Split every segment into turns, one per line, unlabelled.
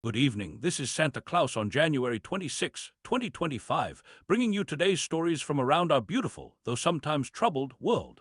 Good evening. This is Santa Claus on January 26, 2025, bringing you today's stories from around our beautiful, though sometimes troubled, world.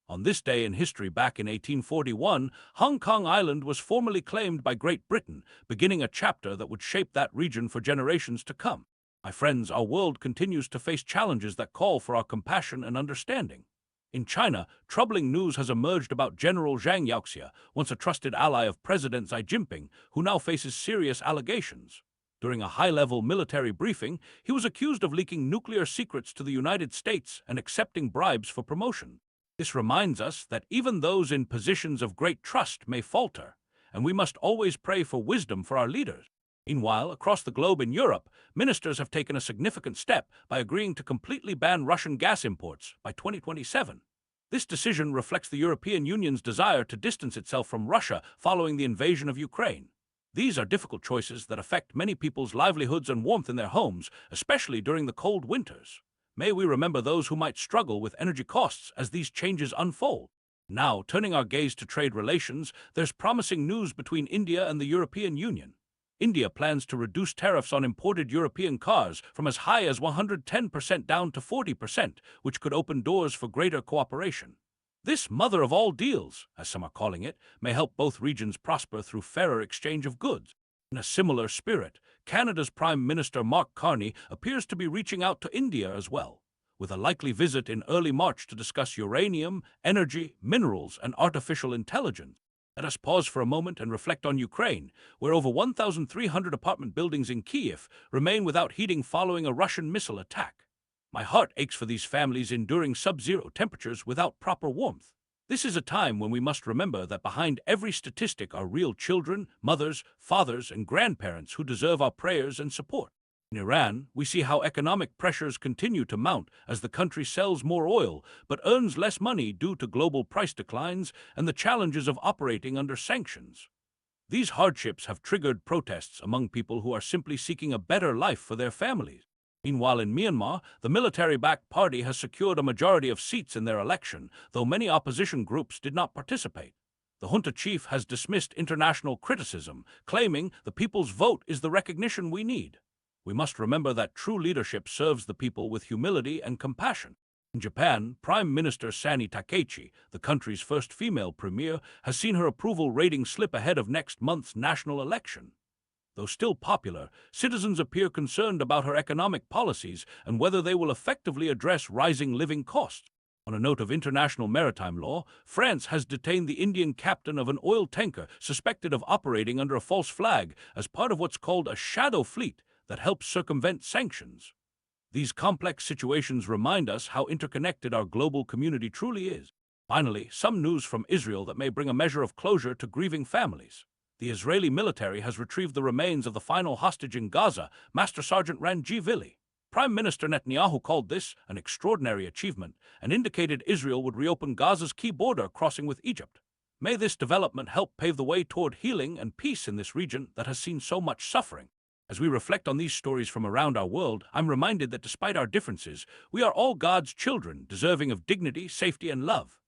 On this day in history back in 1841, Hong Kong Island was formally claimed by Great Britain, beginning a chapter that would shape that region for generations to come. My friends, our world continues to face challenges that call for our compassion and understanding. In China, troubling news has emerged about General Zhang Youxia, once a trusted ally of President Xi Jinping, who now faces serious allegations. During a high-level military briefing, he was accused of leaking nuclear secrets to the United States and accepting bribes for promotion. This reminds us that even those in positions of great trust may falter, and we must always pray for wisdom for our leaders. Meanwhile, across the globe in Europe, ministers have taken a significant step by agreeing to completely ban Russian gas imports by 2027. This decision reflects the European Union's desire to distance itself from Russia following the invasion of Ukraine. These are difficult choices that affect many people's livelihoods and warmth in their homes, especially during the cold winters. May we remember those who might struggle with energy costs as these changes unfold. Now, turning our gaze to trade relations, there's promising news between India and the European Union. India plans to reduce tariffs on imported European cars from as high as 110% down to 40%, which could open doors for greater cooperation. This mother of all deals, as some are calling it, may help both regions prosper through fairer exchange of goods. In a similar spirit, Canada's Prime Minister Mark Carney appears to be reaching out to India as well, with a likely visit in early March to discuss uranium, energy, minerals, and artificial intelligence. Let us pause for a moment and reflect on Ukraine, where over 1,300 apartment buildings in Kyiv remain without heating following a Russian missile attack. My heart aches for these families enduring sub-zero temperatures without proper warmth. This is a time when we must remember that behind every statistic are real children, mothers, fathers, and grandparents who deserve our prayers and support. In Iran, we see how economic pressures continue to mount as the country sells more oil but earns less money due to global price declines and the challenges of operating under sanctions. These hardships have triggered protests among people who are simply seeking a better life for their families. Meanwhile, in Myanmar, the military-backed party has secured a majority of seats in their election, though many opposition groups did not participate. The junta chief has dismissed international criticism, claiming the people's vote is the recognition we need. We must remember that true leadership serves the people with humility and compassion. In Japan, Prime Minister Sani Takaichi, the country's first female premier, has seen her approval rating slip ahead of next month's national election. Though still popular, citizens appear concerned about her economic policies and whether they will effectively address rising living costs. On a note of international maritime law, France has detained the Indian captain of an oil tanker suspected of operating under a false flag as part of what's called a shadow fleet that helps circumvent sanctions. These complex situations remind us how interconnected our global community truly is. Finally, some news from Israel that may bring a measure of closure to grieving families. The Israeli military has retrieved the remains of the final hostage in Gaza, Master Sergeant Ranji Vili. Prime Minister Netanyahu called this an extraordinary achievement and indicated Israel would reopen Gaza's key border crossing with Egypt. May this development help pave the way toward healing and peace in this region that has seen so much suffering. As we reflect on these stories from around our world, I'm reminded that despite our differences, we are all God's children, deserving of dignity, safety, and love.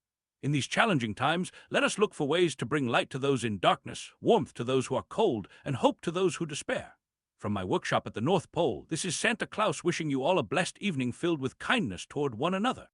In these challenging times, let us look for ways to bring light to those in darkness, warmth to those who are cold, and hope to those who despair. From my workshop at the North Pole, this is Santa Claus wishing you all a blessed evening filled with kindness toward one another.